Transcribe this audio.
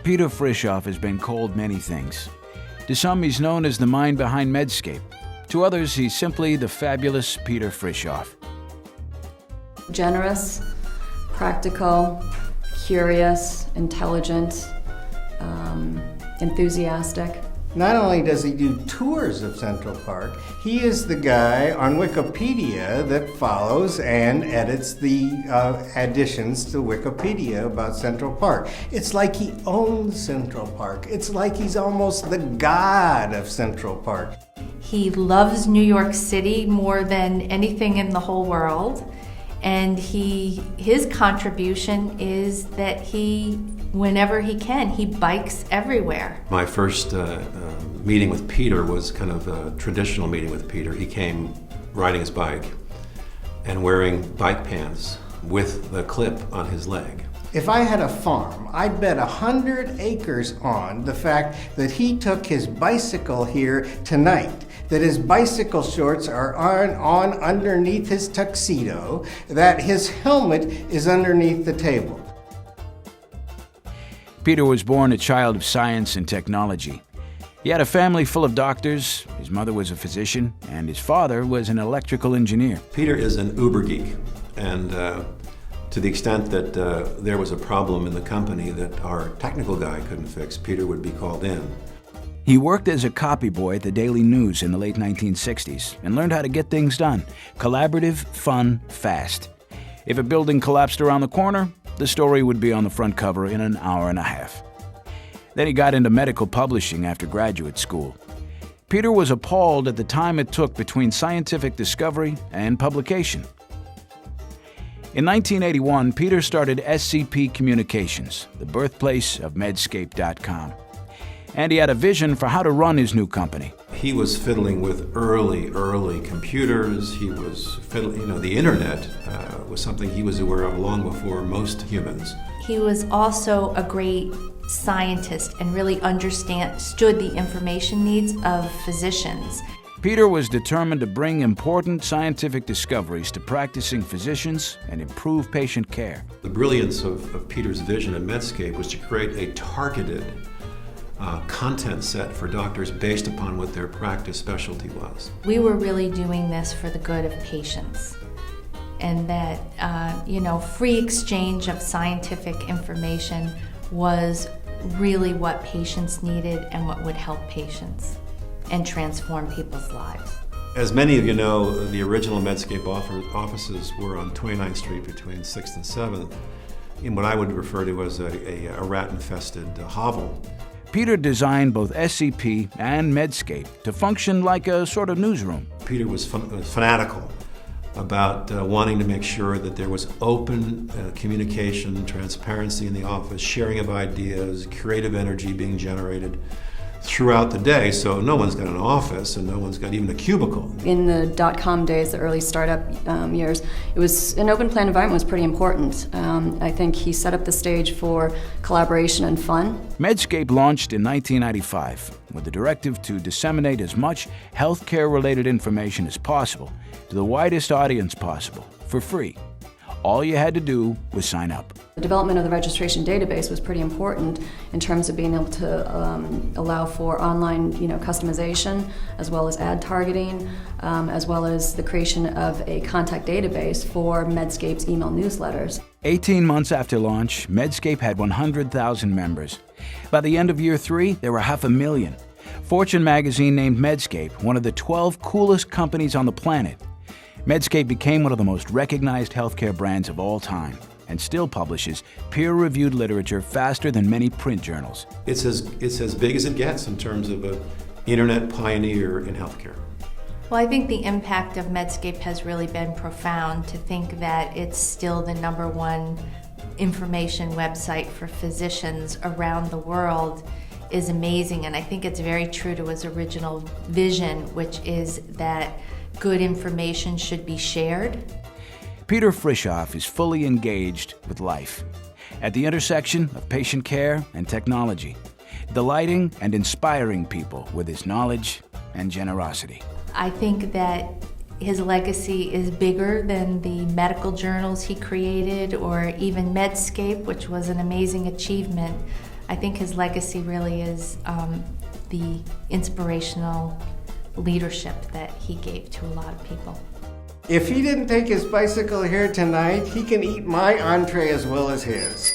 Peter Frishauf has been called many things. To some, he's known as the mind behind Medscape. To others, he's simply the fabulous Peter Frishauf. Generous, practical, curious, intelligent, enthusiastic. Not only does he do tours of Central Park, he is the guy on Wikipedia that follows and edits the additions to Wikipedia about Central Park. It's like he owns Central Park. It's like he's almost the god of Central Park. He loves New York City more than anything in the whole world. And his contribution is that whenever he can, he bikes everywhere. My first meeting with Peter was kind of a traditional meeting with Peter. He came riding his bike and wearing bike pants with the clip on his leg. If I had a farm, I'd bet 100 acres on the fact that he took his bicycle here tonight, that his bicycle shorts are on underneath his tuxedo, that his helmet is underneath the table. Peter was born a child of science and technology. He had a family full of doctors. His mother was a physician, and his father was an electrical engineer. Peter is an uber geek, and to the extent that there was a problem in the company that our technical guy couldn't fix, Peter would be called in. He worked as a copy boy at the Daily News in the late 1960s and learned how to get things done. Collaborative, fun, fast. If a building collapsed around the corner, the story would be on the front cover in an hour and a half. Then he got into medical publishing after graduate school. Peter was appalled at the time it took between scientific discovery and publication. In 1981, Peter started SCP Communications, the birthplace of Medscape.com. And he had a vision for how to run his new company. He was fiddling with early computers. He was fiddling, the internet was something he was aware of long before most humans. He was also a great scientist and really understood the information needs of physicians. Peter was determined to bring important scientific discoveries to practicing physicians and improve patient care. The brilliance of Peter's vision at Medscape was to create a targeted content set for doctors based upon what their practice specialty was. We were really doing this for the good of patients, and that free exchange of scientific information was really what patients needed and what would help patients and transform people's lives. As many of you know, the original Medscape offices were on 29th Street between 6th and 7th in what I would refer to as a rat-infested hovel. Peter designed both SCP and Medscape to function like a sort of newsroom. Peter was fanatical about wanting to make sure that there was open communication, transparency in the office, sharing of ideas, creative energy being generated throughout the day, so no one's got an office and no one's got even a cubicle. In the dot-com days, the early startup years, an open plan environment was pretty important. I think he set up the stage for collaboration and fun. Medscape launched in 1995 with the directive to disseminate as much healthcare-related information as possible to the widest audience possible for free. All you had to do was sign up. The development of the registration database was pretty important in terms of being able to allow for online customization, as well as ad targeting, as well as the creation of a contact database for Medscape's email newsletters. 18 months after launch, Medscape had 100,000 members. By the end of year 3, there were 500,000. Fortune magazine named Medscape one of the 12 coolest companies on the planet. Medscape became one of the most recognized healthcare brands of all time and still publishes peer-reviewed literature faster than many print journals. It's as big as it gets in terms of an internet pioneer in healthcare. Well, I think the impact of Medscape has really been profound. To think that it's still the #1 information website for physicians around the world is amazing, and I think it's very true to his original vision, which is that good information should be shared. Peter Frishauf is fully engaged with life, at the intersection of patient care and technology, delighting and inspiring people with his knowledge and generosity. I think that his legacy is bigger than the medical journals he created or even Medscape, which was an amazing achievement. I think his legacy really is the inspirational leadership that he gave to a lot of people. If he didn't take his bicycle here tonight, he can eat my entree as well as his.